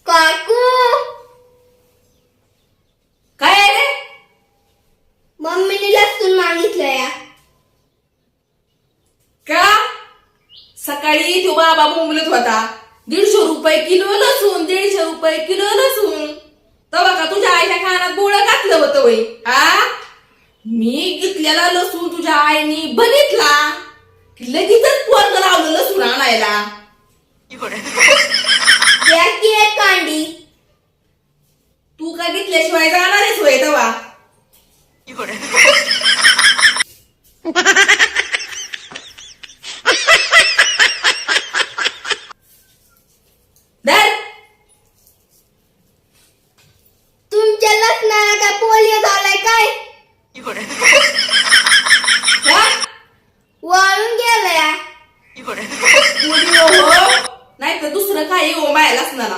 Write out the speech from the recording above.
काकू काय आहे रे? मम्मीने लसूण मागितलंय. का? सकाळी तो बाबा बोंबलत होता 150 रुपये किलो लसूण, 150 रुपये किलो लसूण. तेव्हा का तुझ्या आईच्या कानात बोळ घातलं होतं वय? हा, मी घेतलेला लसूण तुझ्या आईने बघितला की लगेचच पोरग लावलं लसूण आणायला. द्या की एक कांडी. तू का घेतल्याशिवाय जाणार आहेस वय तेव्हा?